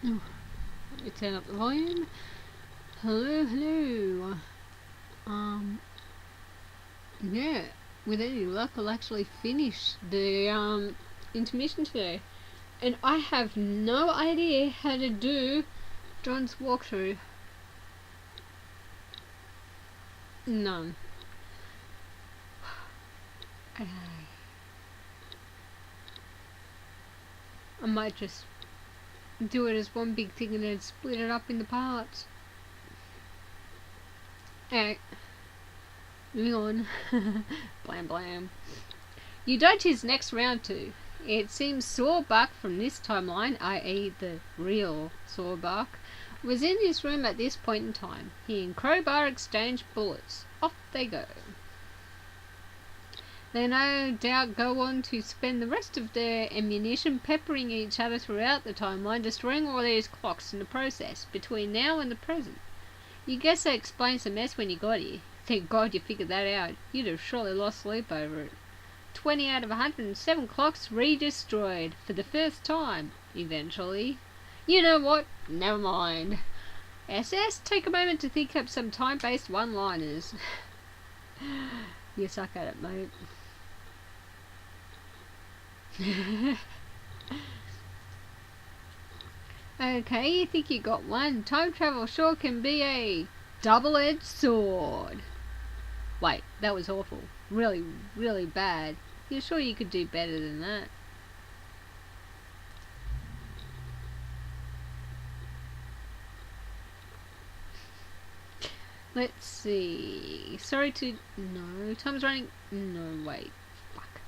Let me turn up the volume. Hello, hello. Yeah, with any luck I'll actually finish the intermission today. And I have no idea how to do John's walkthrough. None. I might just do it as one big thing and then split it up into parts. Alright, moving on. Blam blam. You dodge his next round too. It seems Sawbuck from this timeline, i.e. the real Sawbuck, was in his room at this point in time. He and Crowbar exchange bullets. Off they go. They no doubt go on to spend the rest of their ammunition peppering each other throughout the timeline, destroying all these clocks in the process, between now and the present. You guess that explains the mess when you got here. Thank God you figured that out. You'd have surely lost sleep over it. 20 out of 107 clocks re-destroyed for the first time, eventually. You know what? Never mind. SS, take a moment to think up some time-based one-liners. You suck at it, mate. Okay, you think you got one. Time travel sure can be a double-edged sword. Wait, that was awful. Really, really bad. You're sure you could do better than that? Let's see. Sorry to... No. Time's running... No, wait. Fuck.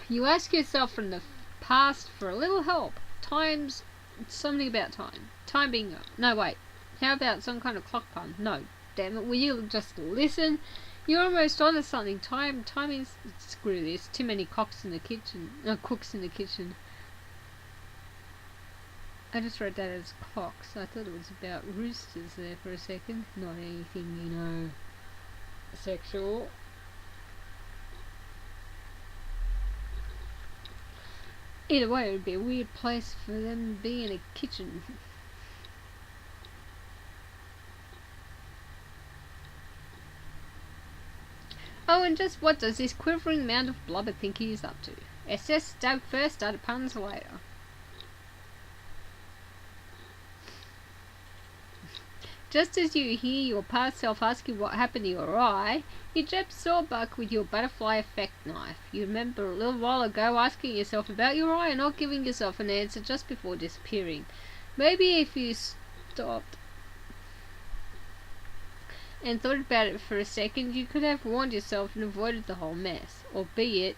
You ask yourself from the past for a little help. Time's... Something about time. Time being up. No, wait. How about some kind of clock pun? No. Damn it. Will you just listen? You're almost onto something. Time is... Screw this. Too many cooks in the kitchen. Cooks in the kitchen. I just read that as cocks. I thought it was about roosters there for a second. Not anything, you know, sexual. Either way, it would be a weird place for them to be in a kitchen. Oh, and just what does this quivering mound of blubber think he is up to? SS stab first, started puns later. Just as you hear your past self asking what happened to your eye, you jab Sawbuck with your butterfly effect knife. You remember a little while ago asking yourself about your eye and not giving yourself an answer just before disappearing. Maybe if you stopped and thought about it for a second, you could have warned yourself and avoided the whole mess, albeit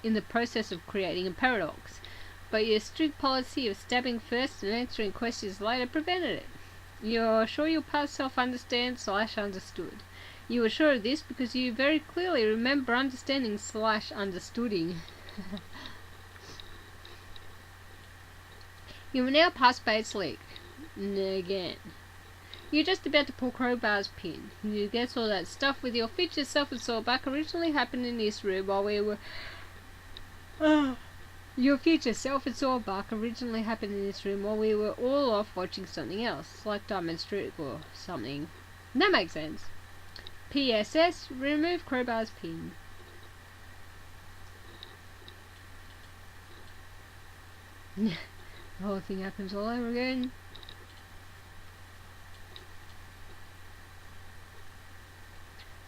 in the process of creating a paradox. But your strict policy of stabbing first and answering questions later prevented it. You're sure your past self understood. You were sure of this because you very clearly remember understanding/understooding. You were now past Bates Leak. Again. You're just about to pull Crowbar's pin. You guess all that stuff with your future self and Sawbuck originally happened in this room while we were... Your future self and Sawbuck originally happened in this room while we were all off watching something else, like Diamond Street or something. That makes sense. PSS, remove Crowbar's pin. The whole thing happens all over again.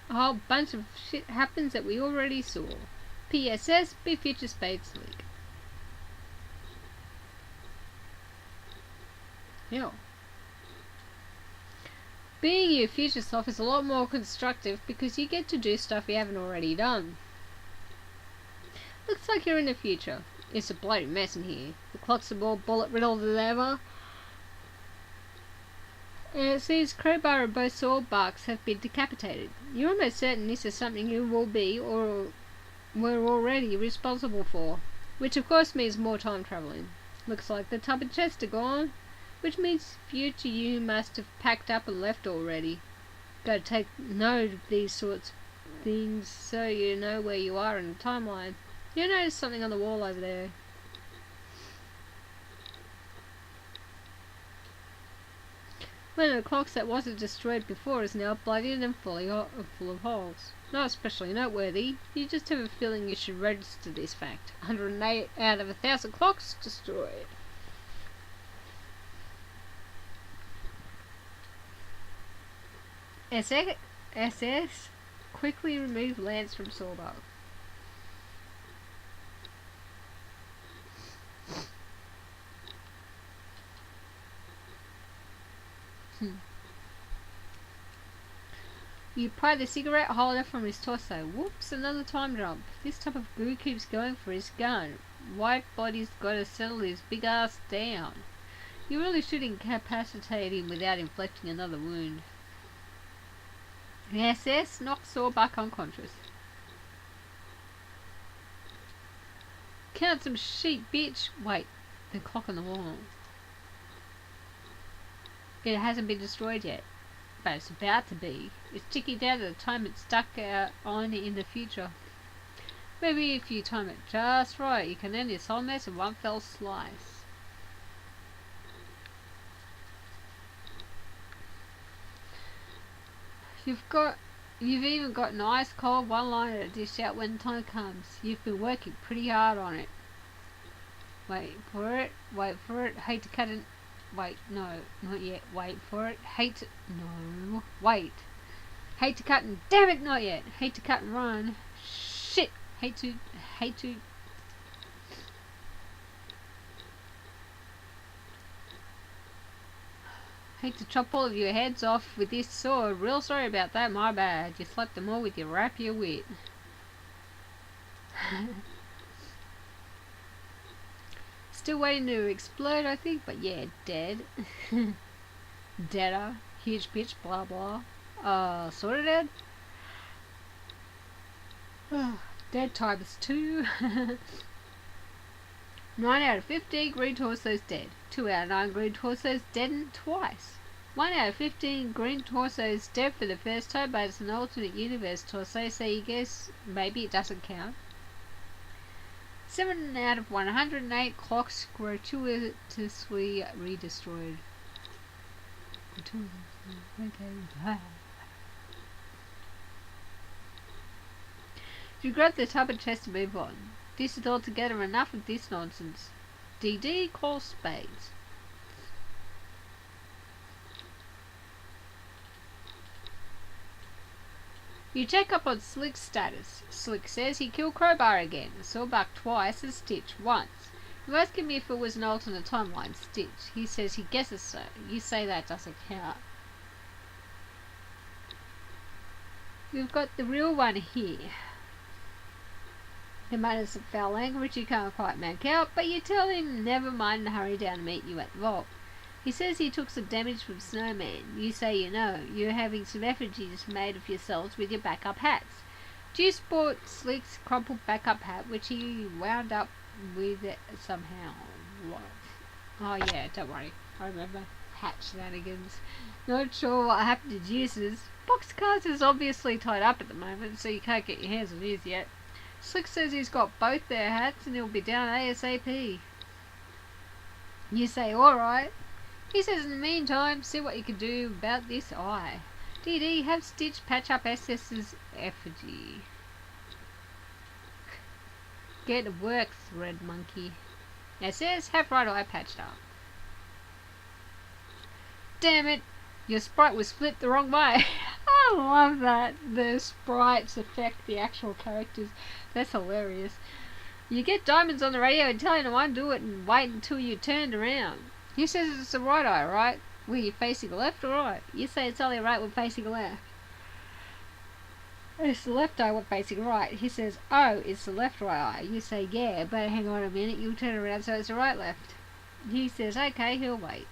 A whole bunch of shit happens that we already saw. PSS, be future Spades League. Yeah. Being your future self is a lot more constructive because you get to do stuff you haven't already done. Looks like you're in the future. It's a bloody mess in here. The clocks are more bullet riddled than ever. And it seems Crowbar and both Sawbucks have been decapitated. You're almost certain this is something you will be or were already responsible for. Which of course means more time travelling. Looks like the tub and chest are gone. Which means future you must have packed up and left already. Gotta take note of these sorts of things so you know where you are in the timeline. You'll notice something on the wall over there. One of the clocks that wasn't destroyed before is now bloodied and full of holes. Not especially noteworthy. You just have a feeling you should register this fact. 108 out of 1,000 clocks destroyed. SS quickly remove Lance from Sawbuck. You pry the cigarette holder from his torso. Whoops, another time jump. This type of goo keeps going for his gun. White body's gotta settle his big ass down. You really should incapacitate him without inflicting another wound. The SS knocks Sawbuck unconscious. Count some sheep, bitch. Wait, the clock on the wall. It hasn't been destroyed yet, but it's about to be. It's ticking down to the time it's stuck on in the future. Maybe if you time it just right, you can end this whole mess in one fell slice. You've even got an ice cold one-liner to dish out when time comes. You've been working pretty hard on it. Wait for it. Hate to cut it. Wait, no, not yet. Wait for it. No, wait. Hate to cut and damn it, not yet. Hate to cut and run. Shit. Hate to. Hate to chop all of your heads off with this sword. Real sorry about that, my bad. You slapped them all with your rapier wit. Still waiting to explode, I think, but yeah, dead. Deader. Huge bitch, blah blah. Sorta dead? Dead times 2. 9 out of 15 green torsos dead. 2 out of 9 green torsos deadened twice. 1 out of 15 green torsos dead for the first time, but it's an alternate universe torso, so you guess maybe it doesn't count. 7 out of 108 clocks gratuitously redestroyed. You grab the tub and chest to move on. This is altogether enough of this nonsense. DD calls spades. You check up on Slick's status. Slick says he killed Crowbar again, Sawbuck twice, and Stitch once. You ask him if it was an alternate timeline, Stitch. He says he guesses so. You say that doesn't count. You've got the real one here. He mutters some foul language you can't quite make out, but you tell him never mind and hurry down to meet you at the vault. He says he took some damage from Snowman. You say you know. You're having some effigies made of yourselves with your backup hats. Do you sport Slick's crumpled backup hat, which he wound up with somehow? What? Oh yeah, don't worry. I remember. Hat shenanigans. Not sure what happened to Juices. Boxcars is obviously tied up at the moment, so you can't get your hands on his yet. Slick says he's got both their hats and he'll be down ASAP. You say alright. He says in the meantime, see what you can do about this eye. DD, have Stitch patch up SS's effigy. Get to work, Thread Monkey. SS, have right eye patched up. Damn it, your sprite was flipped the wrong way. I love that. The sprites affect the actual characters. That's hilarious. You get Diamonds on the radio and tell him to undo it and wait until you turned around. He says it's the right eye, right? Were you facing left or right? You say it's only right when facing left. It's the left eye when facing right. He says, oh, it's the left right eye. You say, yeah, but hang on a minute, you'll turn around so it's the right left. He says, okay, he'll wait.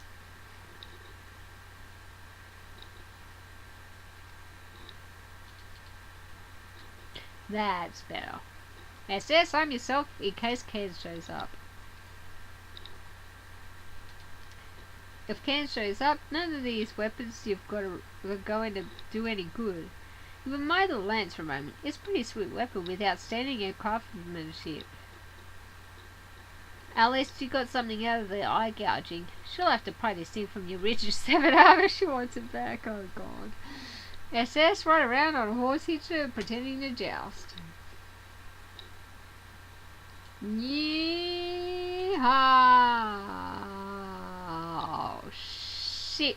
That's better. SS, I'm yourself in case Ken shows up. If Ken shows up, none of these weapons you've got are going to do any good. You admire the lance for a moment. It's a pretty sweet weapon with outstanding craftsmanship. At least you got something out of the eye gouging. She'll have to pry this thing from your rigid 7 if she wants it back. Oh god. SS ride around on a horse hitcher pretending to joust. Yeehaw! Oh shit.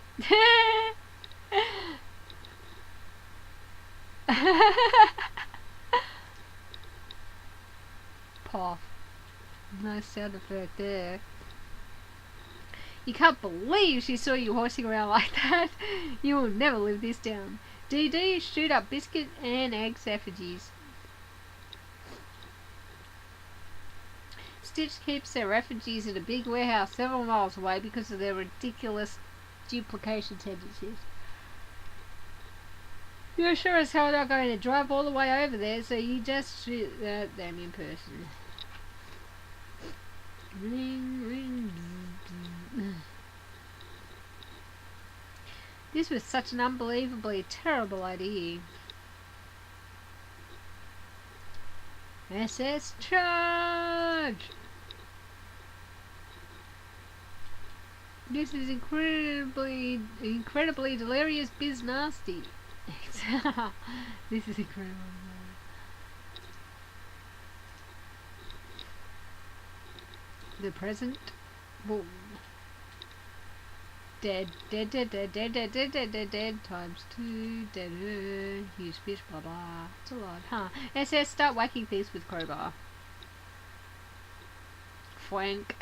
Poff. Nice sound effect there. You can't believe she saw you horsing around like that. You will never live this down. DD, shoot up biscuit and eggs effigies. Stitch keeps their effigies in a big warehouse several miles away because of their ridiculous duplication tendencies. You're sure as hell not going to drive all the way over there, so you just shoot them in person. Ring, ring. This was such an unbelievably terrible idea. SS charge! This is incredibly delirious biz nasty. This is incredible. The present. Boom. Dead times 2, dead, use fish, blah blah. It's a lot, huh? SS, start whacking things with crowbar. Fwank.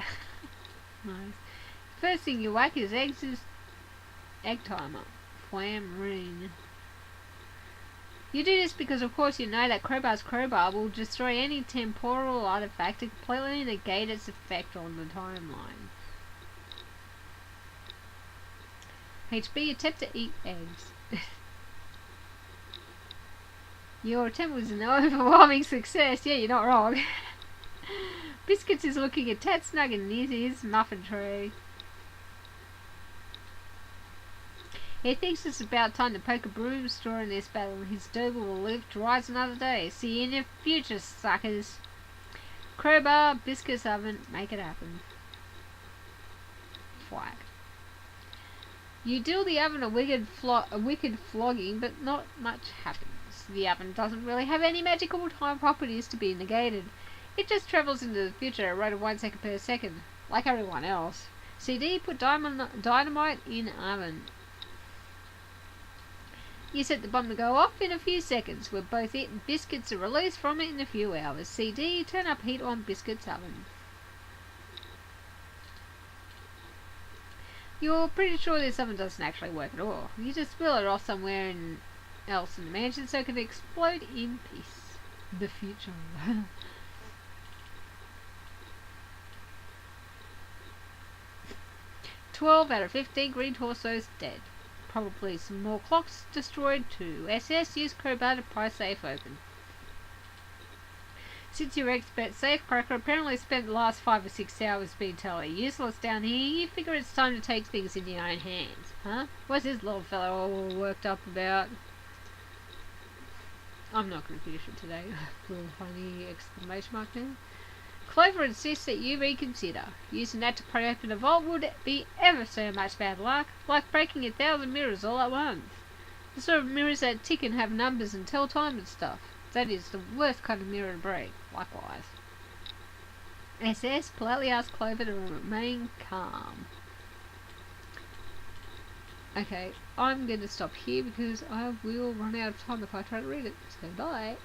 Nice. First thing you whack is egg timer. Flam ring. You do this because of course you know that crowbar's crowbar will destroy any temporal artifact and completely negate its effect on the timeline. HB, attempt to eat eggs. Your attempt was an overwhelming success. Yeah, you're not wrong. Biscuits is looking a tad snug in his muffin tray. He thinks it's about time to poke a broom straw in this battle. His dover will live to rise another day. See you in the future, suckers. Crowbar, biscuits oven, make it happen. Flag. You deal the oven a wicked flogging, but not much happens. The oven doesn't really have any magical time properties to be negated. It just travels into the future at a rate of 1 second per second, like everyone else. CD, put dynamite in oven. You set the bomb to go off in a few seconds, where both it and biscuits are released from it in a few hours. CD, turn up heat on biscuits oven. You're pretty sure this oven doesn't actually work at all. You just spill it off somewhere else in the mansion so it can explode in peace. The future. 12 out of 15 green torsos dead. Probably some more clocks destroyed too. SS, use crowbar to pry safe open. Since your expert safecracker apparently spent the last 5 or 6 hours being totally useless down here, you figure it's time to take things in your own hands. Huh? What's this little fellow all worked up about? I'm not going to finish it today. Little funny exclamation mark there. Clover insists that you reconsider. Using that to pry open a vault would be ever so much bad luck, like breaking 1,000 mirrors all at once. The sort of mirrors that tick and have numbers and tell time and stuff. That is the worst kind of mirror to break, likewise. SS politely asked Clover to remain calm. Okay, I'm going to stop here because I will run out of time if I try to read it, so bye.